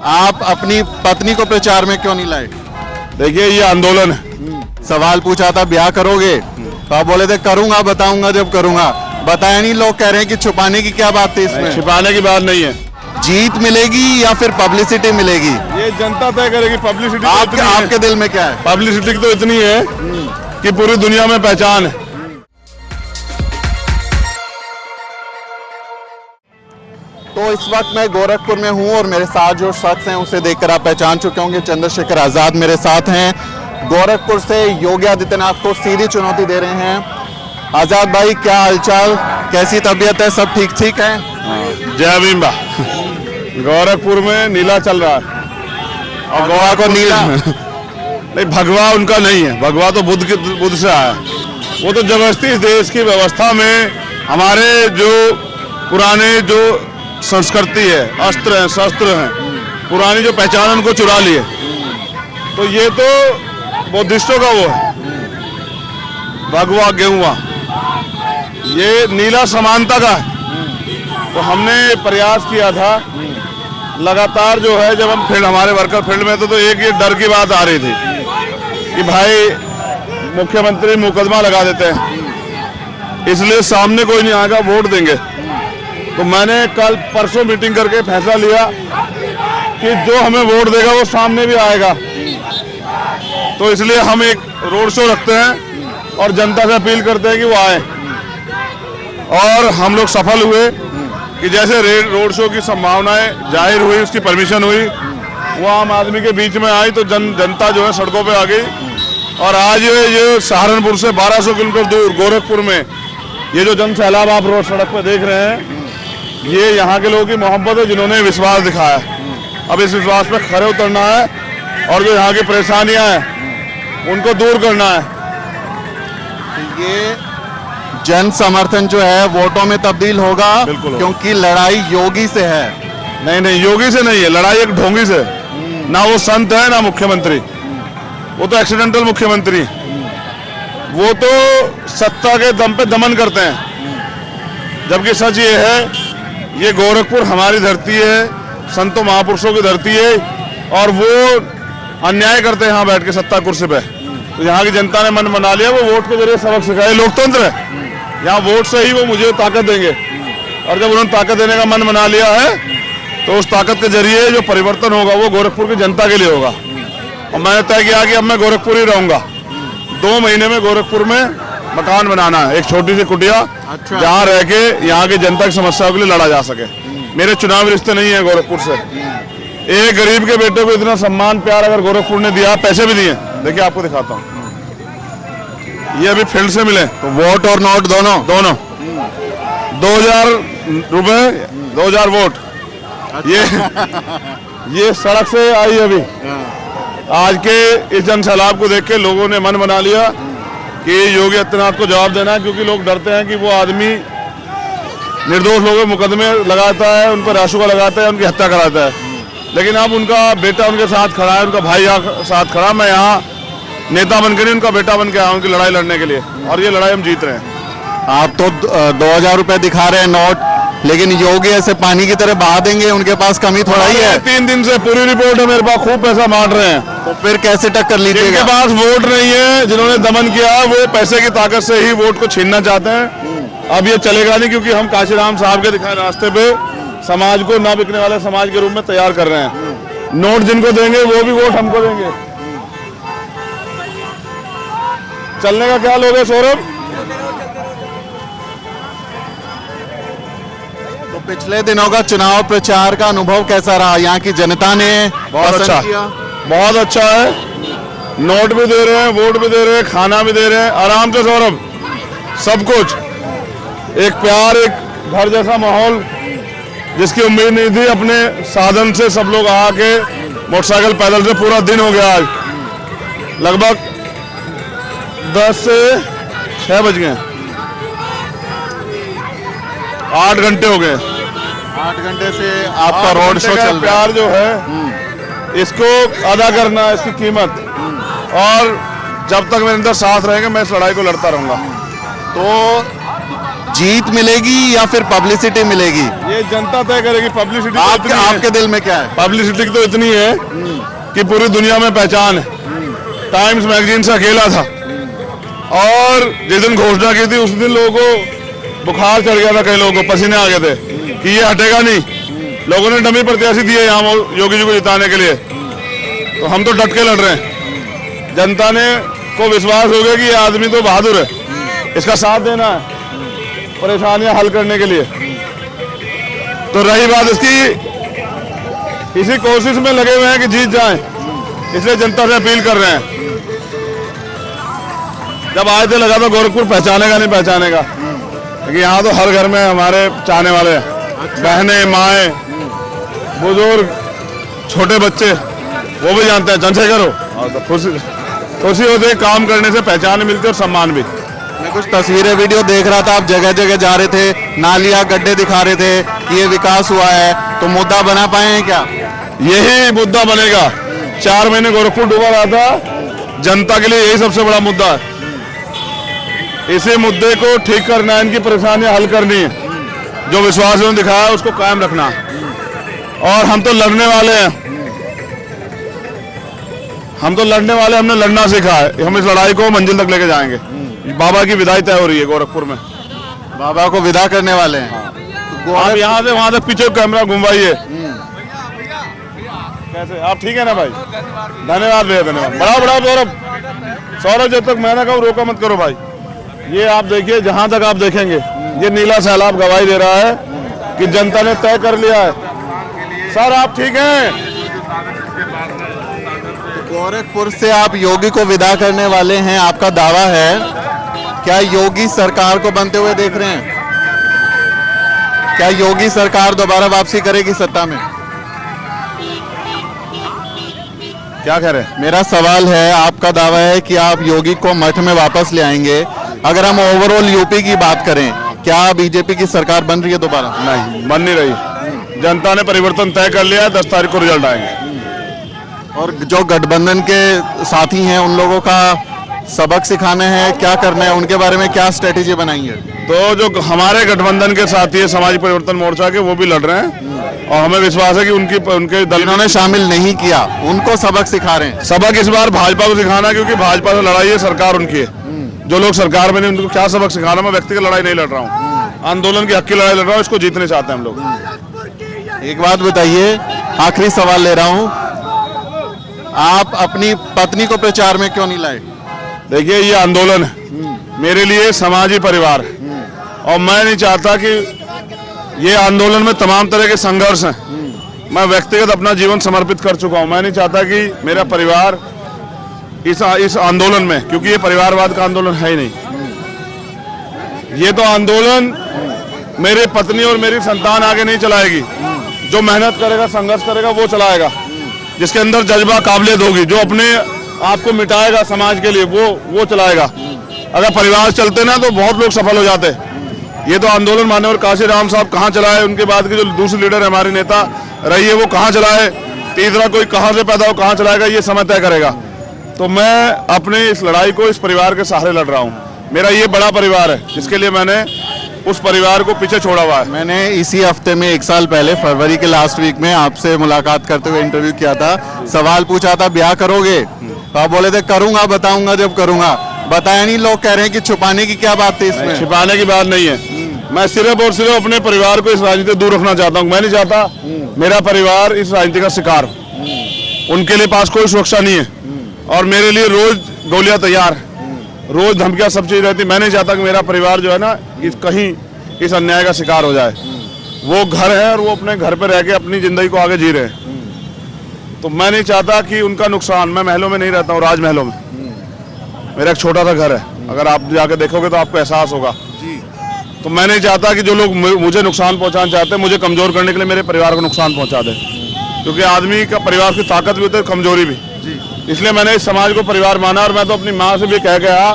आप अपनी पत्नी को प्रचार में क्यों नहीं लाए? देखिए ये आंदोलन है। सवाल पूछा था ब्याह करोगे, तो आप बोले थे करूंगा, बताऊंगा जब करूंगा। बताया नहीं, लोग कह रहे हैं कि छुपाने की क्या बात थी इसमें? छिपाने की बात नहीं है। जीत मिलेगी या फिर पब्लिसिटी मिलेगी? ये जनता तय करेगी। पब्लिसिटी आपके दिल में क्या है? पब्लिसिटी तो इतनी है कि पूरी दुनिया में पहचान है। तो इस वक्त मैं गोरखपुर में हूं और मेरे साथ जो शख्स हैं उसे देखकर आप पहचान चुके होंगे, चंद्रशेखर आजाद मेरे साथ हैं। गोरखपुर से योगी आदित्यनाथ को सीधी चुनौती दे रहे हैं। आजाद भाई, क्या हालचाल, कैसी तबीयत है, सब ठीक ठीक है? जय भीम बा। गोरखपुर में नीला चल रहा है और गोवा को नीला नहीं, भगवा उनका नहीं है। भगवा तो बुद्ध से आया। वो तो जबरदस्ती इस देश की व्यवस्था में हमारे जो पुराने जो संस्कृति है, अस्त्र हैं, शस्त्र हैं, पुरानी जो पहचान उनको चुरा लिए। तो ये तो बुद्धिस्टों का वो है, भगवा गेहुआ। ये नीला समानता का है। तो हमने प्रयास किया था लगातार, जो है जब हम फील्ड, हमारे वर्कर फील्ड में तो एक ये डर की बात आ रही थी कि भाई मुख्यमंत्री मुकदमा लगा देते हैं, इसलिए सामने कोई नहीं आएगा, वोट देंगे। तो मैंने कल परसों मीटिंग करके फैसला लिया कि जो हमें वोट देगा वो सामने भी आएगा। तो इसलिए हम एक रोड शो रखते हैं और जनता से अपील करते हैं कि वो आए। और हम लोग सफल हुए कि जैसे रोड शो की संभावनाएं जाहिर हुई, उसकी परमिशन हुई, वो आम आदमी के बीच में आई, तो जनता जो है सड़कों पे आ गई। और आज ये सहारनपुर से 1200 किलोमीटर दूर गोरखपुर में ये जो जन सैलाब आप रोड सड़क पे देख रहे हैं, ये यहाँ के लोगों की मोहब्बत है, जिन्होंने विश्वास दिखाया। अब इस विश्वास पे खरे उतरना है और जो यहाँ की परेशानियां हैं उनको दूर करना है। ये जन समर्थन जो है वोटों में तब्दील होगा, क्योंकि लड़ाई योगी से है। नहीं, योगी से नहीं है लड़ाई, एक ढोंगी से। ना वो संत है ना मुख्यमंत्री, वो तो एक्सीडेंटल मुख्यमंत्री। वो तो सत्ता के दम पे दमन करते हैं। जबकि सच ये है, ये गोरखपुर हमारी धरती है, संतों महापुरुषों की धरती है, और वो अन्याय करते हैं यहाँ बैठ के सत्ता कुर्सी पे। तो यहाँ की जनता ने मन बना लिया, वो वोट के जरिए सबक सिखाए। लोकतंत्र है, यहाँ वोट से ही वो मुझे ताकत देंगे। और जब उन्होंने ताकत देने का मन बना लिया है, तो उस ताकत के जरिए जो परिवर्तन होगा वो गोरखपुर की जनता के लिए होगा। और मैंने तय किया कि अब मैं गोरखपुर ही रहूंगा। 2 महीने में गोरखपुर में मकान बनाना है, एक छोटी सी कुटिया, जहाँ रह के यहाँ की जनता की समस्याओं के लिए लड़ा जा सके। मेरे चुनावी रिश्ते नहीं है गोरखपुर से। एक गरीब के बेटे को इतना सम्मान प्यार अगर गोरखपुर ने दिया, पैसे भी दिए, देखिए आपको दिखाता हूँ, ये अभी फील्ड से मिले। तो वोट और नोट दोनों 2000 रुपए, 2000 वोट। ये सड़क से आई अभी। आज के इस जन सैलाब को देख के लोगों ने मन बना लिया कि योगी आदित्यनाथ को जवाब देना है, क्योंकि लोग डरते हैं कि वो आदमी निर्दोष लोगों को मुकदमे लगाता है, उन पर राशुका लगाता है, उनकी हत्या कराता है। लेकिन अब उनका बेटा उनके साथ खड़ा है, उनका भाई यहाँ साथ खड़ा। मैं यहाँ नेता बनकर नहीं, उनका बेटा बन के आया उनकी लड़ाई लड़ने के लिए, और ये लड़ाई हम जीत रहे हैं। आप तो 2000 रुपए दिखा रहे हैं नोट, लेकिन योगी ऐसे पानी की तरह बहा देंगे, उनके पास कमी थोड़ा ही है। 3 दिन से पूरी रिपोर्ट है मेरे पास, खूब पैसा बांट रहे हैं। तो फिर कैसे टक्कर लीजिएगा? जिनके पास वोट नहीं है, जिन्होंने दमन किया, वो पैसे की ताकत से ही वोट को छीनना चाहते हैं। अब ये चलेगा नहीं, क्योंकि हम काशीराम साहब के दिखाए रास्ते पे समाज को ना बिकने वाले समाज के रूप में तैयार कर रहे हैं। नोट जिनको देंगे वो भी वोट हमको देंगे। चलने का क्या लोगे सौरभ? तो पिछले दिनों का चुनाव प्रचार का अनुभव कैसा रहा? यहाँ की जनता ने बहुत अच्छा है। नोट भी दे रहे हैं, वोट भी दे रहे हैं, खाना भी दे रहे हैं, आराम से सौरभ, सब कुछ। एक प्यार, एक घर जैसा माहौल, जिसकी उम्मीद नहीं थी। अपने साधन से सब लोग आके, मोटरसाइकिल पैदल से पूरा दिन हो गया। आज लगभग 10 से 6 बज गए, 8 घंटे हो गए। 8 घंटे से आपका रोड शो चल रहा है। प्यार जो है इसको अदा करना, इसकी कीमत। और जब तक मेरे अंदर साथ रहेंगे, मैं इस लड़ाई को लड़ता रहूंगा। तो जीत मिलेगी या फिर पब्लिसिटी मिलेगी? ये जनता तय करेगी। पब्लिसिटी आपके दिल में क्या है? पब्लिसिटी तो इतनी है कि पूरी दुनिया में पहचान है। टाइम्स मैगजीन से अकेला था और जिस दिन घोषणा की थी उस दिन लोगों को बुखार चढ़ गया था, कई लोगों को पसीने आ गए थे कि ये हटेगा नहीं। लोगों ने डमी प्रत्याशी दिए यहाँ योगी जी को जिताने के लिए, तो हम तो डट के लड़ रहे हैं। जनता ने को विश्वास हो गया कि ये आदमी तो बहादुर है, इसका साथ देना है परेशानियां हल करने के लिए। तो रही बात इसकी, इसी कोशिश में लगे हुए हैं कि जीत जाएं, इसलिए जनता से अपील कर रहे हैं। जब आए थे लगा तो गोरखपुर पहचानेगा नहीं पहचानेगा, क्योंकि यहाँ तो हर घर में हमारे चाहने वाले हैं, बहनें, माएँ, बुजुर्ग, छोटे बच्चे, वो भी जानते हैं चंद्रशेखर हो, और तो खुशी होती है। काम करने से पहचान मिलती है और सम्मान भी। मैं कुछ तस्वीरें वीडियो देख रहा था, आप जगह जगह जा रहे थे, नालियां गड्ढे दिखा रहे थे कि ये विकास हुआ है, तो मुद्दा बना पाए हैं क्या? यही मुद्दा बनेगा। 4 महीने गोरखपुर डूबा रहा था, जनता के लिए यही सबसे बड़ा मुद्दा है। इसी मुद्दे को ठीक करना है, इनकी परेशानियां हल करनी है, जो विश्वास उन्होंने दिखाया है उसको कायम रखना है। और हम तो लड़ने वाले हैं, हमने लड़ना सीखा है। हम इस लड़ाई को मंजिल तक लेके जाएंगे। बाबा की विदाई तय हो रही है गोरखपुर में, बाबा को विदा करने वाले हैं। तो आप यहाँ से वहां तक पीछे कैमरा घुमाइए। कैसे आप ठीक है ना भाई? धन्यवाद भैया, धन्यवाद। बड़ा सौरभ जब तक मैं ना कहूँ रोका मत करो भाई। ये आप देखिए, जहां तक आप देखेंगे ये नीला सैलाब गवाही दे रहा है कि जनता ने तय कर लिया है। सर आप ठीक हैं? गोरखपुर से आप योगी को विदा करने वाले हैं, आपका दावा है। क्या योगी सरकार को बनते हुए देख रहे हैं? क्या योगी सरकार दोबारा वापसी करेगी सत्ता में? क्या कह रहे हैं? मेरा सवाल है, आपका दावा है कि आप योगी को मठ में वापस ले आएंगे। अगर हम ओवरऑल यूपी की बात करें, क्या बीजेपी की सरकार बन रही है दोबारा? नहीं, बन नहीं रही। जनता ने परिवर्तन तय कर लिया है, 10 तारीख को रिजल्ट आएंगे। और जो गठबंधन के साथी हैं उन लोगों का सबक सिखाने हैं, क्या करना है, उनके बारे में क्या स्ट्रेटेजी बनाएंगे? तो जो हमारे गठबंधन के साथी है समाज परिवर्तन मोर्चा के, वो भी लड़ रहे हैं और हमें विश्वास है कि उनके दल जिन्होंने शामिल नहीं किया उनको सबक सिखा रहे हैं। सबक इस बार भाजपा को सिखाना, क्योंकि भाजपा से लड़ाई है, सरकार उनकी है। जो लोग सरकार में नहीं उनको क्या सबक सिखाना। मैं व्यक्तिगत लड़ाई नहीं लड़ रहा हूँ, आंदोलन की हक की लड़ाई लड़ रहा हूँ, इसको जीतने चाहते हैं हम लोग। एक बात बताइए, आखिरी सवाल ले रहा हूँ, आप अपनी पत्नी को प्रचार में क्यों नहीं लाए? देखिए ये आंदोलन है, मेरे लिए समाजी परिवार है, और मैं नहीं चाहता कि ये आंदोलन में तमाम तरह के संघर्ष हैं। मैं व्यक्तिगत अपना जीवन समर्पित कर चुका हूं। मैं नहीं चाहता कि मेरा परिवार इस आंदोलन में, क्योंकि ये परिवारवाद का आंदोलन है ही नहीं। ये तो आंदोलन मेरी पत्नी और मेरी संतान आगे नहीं चलाएगी। जो मेहनत करेगा, संघर्ष करेगा, वो चलाएगा। जिसके अंदर जज्बा, काबिलियत होगी, जो अपने आप को मिटाएगा समाज के लिए, वो चलाएगा। अगर परिवार चलते ना तो बहुत लोग सफल हो जाते। ये तो आंदोलन मान्यवर काशीराम साहब कहाँ चलाए, उनके बाद की जो दूसरी लीडर है हमारी नेता रही है, वो कहाँ चलाए, तीसरा कोई कहाँ से पैदा हो कहाँ चलाएगा, ये समय तय करेगा। तो मैं अपने इस लड़ाई को इस परिवार के सहारे लड़ रहा हूँ। मेरा ये बड़ा परिवार है, जिसके लिए मैंने उस परिवार को पीछे छोड़ा हुआ है। मैंने इसी हफ्ते में 1 साल पहले फरवरी के लास्ट वीक में आपसे मुलाकात करते हुए इंटरव्यू किया था। सवाल पूछा था ब्याह करोगे, तो आप बोले थे करूंगा, बताऊंगा जब करूंगा। बताया नहीं, लोग कह रहे हैं कि छुपाने की क्या बात थी इसमें? छिपाने की बात नहीं है। मैं सिर्फ और सिर्फ अपने परिवार को इस राजनीति से दूर रखना चाहता हूँ। मैं नहीं चाहता मेरा परिवार इस राजनीति का शिकार। उनके लिए पास कोई सुरक्षा नहीं है, और मेरे लिए रोज गोलियां तैयार, रोज धमकियां, सब चीज रहती। मैं नहीं चाहता कि मेरा परिवार जो है ना कहीं इस अन्याय का शिकार हो जाए। वो घर है और वो अपने घर पे रह के अपनी जिंदगी को आगे जी रहे हैं। तो मैं नहीं चाहता कि उनका नुकसान। मैं महलों में नहीं रहता हूँ, राजमहलों में। मेरा एक छोटा सा घर है, अगर आप जाके देखोगे तो आपको एहसास होगा। तो मैं नहीं चाहता कि जो लोग मुझे नुकसान पहुंचाना चाहते हैं, मुझे कमजोर करने के लिए मेरे परिवार को नुकसान पहुंचा दे। क्योंकि आदमी का परिवार की ताकत भी होती है, कमजोरी भी। इसलिए मैंने इस समाज को परिवार माना, और मैं तो अपनी माँ से भी कह गया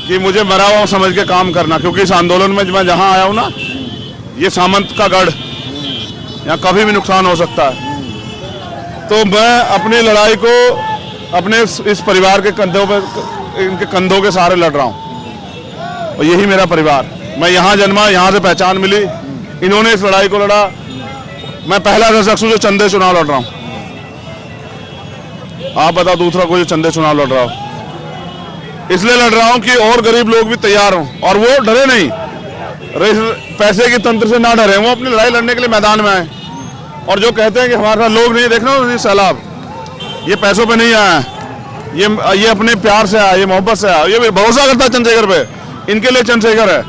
कि मुझे मरा हुआ समझ के काम करना। क्योंकि इस आंदोलन में मैं जहाँ आया हूँ ना, ये सामंत का गढ़, यहाँ कभी भी नुकसान हो सकता है। तो मैं अपनी लड़ाई को अपने इस परिवार के कंधों पर, इनके कंधों के सहारे लड़ रहा हूँ, और यही मेरा परिवार। मैं यहाँ जन्मा, यहाँ से पहचान मिली, इन्होंने इस लड़ाई को लड़ा। मैं पहला ऐसा शख्स हूँ जो चंदे चुनाव लड़ रहा हूँ। आप बताओ दूसरा कोई चंदे चुनाव लड़ रहा हो। इसलिए लड़ रहा हूँ कि और गरीब लोग भी तैयार हों और वो डरे नहीं, पैसे के तंत्र से ना डरे, वो अपनी लड़ाई लड़ने के लिए मैदान में आए। और जो कहते हैं कि हमारे साथ लोग नहीं, देखना ये सैलाब, ये पैसों पे नहीं आया, ये अपने प्यार से आया, ये मोहब्बत से आया, ये भरोसा करता है चंद्रशेखर पे। इनके लिए चंद्रशेखर है,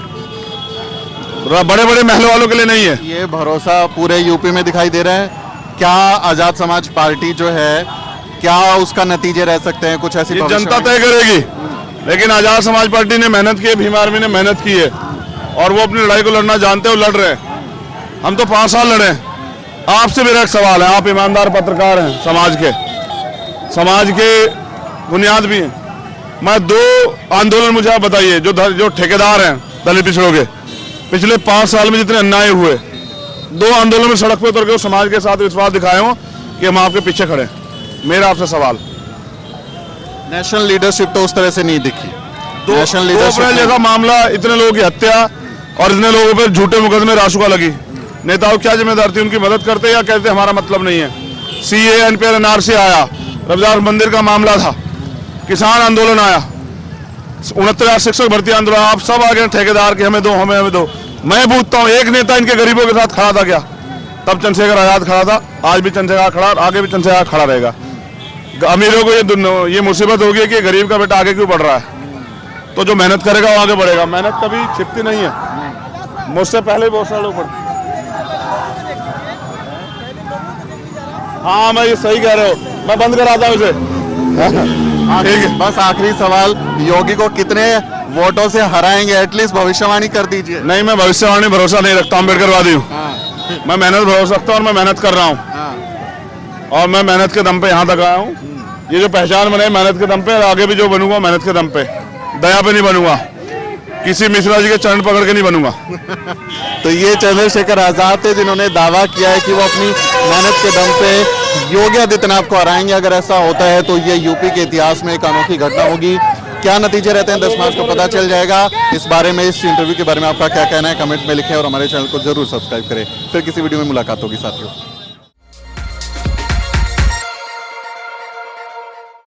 बड़े बड़े महलों वालों के लिए नहीं है। ये भरोसा पूरे यूपी में दिखाई दे रहा है। क्या आजाद समाज पार्टी जो है, क्या उसका नतीजे रह सकते हैं? कुछ ऐसी जनता तय करेगी, लेकिन आजाद समाज पार्टी ने मेहनत की है, भीम आर्मी ने मेहनत की है और वो अपनी लड़ाई को लड़ना जानते हो, लड़ रहे हैं। हम तो 5 साल लड़े। आपसे मेरा एक सवाल है, आप ईमानदार पत्रकार हैं, समाज के बुनियाद भी हैं। मैं 2 आंदोलन मुझे आप बताइए जो ठेकेदार हैं दलित पिछड़ों के, पिछले 5 साल में जितने अन्याय हुए, 2 आंदोलन में सड़क पे उतर के समाज के साथ विश्वास दिखाए हो कि हम आपके पीछे खड़े हैं। मेरा आपसे सवाल, नेशनल लीडरशिप तो उस तरह से नहीं दिखी। नेशनल 2 अप्रैल जैसा मामला, इतने लोगों की हत्या और इतने लोगों पर झूठे मुकदमे रासुका लगी, नेताओं क्या जिम्मेदार थी? उनकी मदद करते या कहते हमारा मतलब नहीं है? CAA NPR NRC आया, रविदास मंदिर का मामला था, किसान आंदोलन आया, 69,000 शिक्षक भर्ती आंदोलन, आप सब आ गए ठेकेदार के हमें दो, हमें दो। मैं पूछता हूँ, एक नेता इनके गरीबों के साथ खड़ा था क्या? तब चंद्रशेखर आजाद खड़ा था, आज भी चंद्रशेखर खड़ा, आगे भी चंद्रशेखर खड़ा रहेगा। अमीरों को ये मुसीबत होगी कि गरीब का बेटा आगे क्यों बढ़ रहा है? तो जो मेहनत करेगा वो आगे बढ़ेगा। मेहनत कभी छिपती नहीं है। मुझसे पहले बहुत सारे लोग पढ़ते। हाँ, मैं ये सही कह रहे हो, मैं बंद कराता हूँ इसे। ठीक है, बस आखिरी सवाल, योगी को कितने वोटों से हराएंगे? एटलीस्ट भविष्यवाणी कर दीजिए। नहीं, मैं भविष्यवाणी भरोसा नहीं रखता, अम्बेडकरवादी हूँ। मैं मेहनत भरोसा रखता हूँ और मैं मेहनत कर रहा हूँ और मैं मेहनत के दम पे यहाँ तक आया हूँ। ये जो पहचान बने मेहनत के दम पे, आगे भी जो बनूंगा मेहनत के दम पे, दया पे नहीं बनूंगा, किसी मिश्रा जी के चरण पकड़ के नहीं बनूंगा। तो ये चंद्रशेखर आजाद थे जिन्होंने दावा किया है कि वो अपनी मेहनत के दम पे योगी आदित्यनाथ को हराएंगे। अगर ऐसा होता है तो ये यूपी के इतिहास में एक अनोखी घटना होगी। क्या नतीजे रहते हैं 10 मार्च को पता चल जाएगा। इस बारे में, इस इंटरव्यू के बारे में आपका क्या कहना है, कमेंट में लिखें और हमारे चैनल को जरूर सब्सक्राइब करें। फिर किसी वीडियो में मुलाकात होगी साथियों।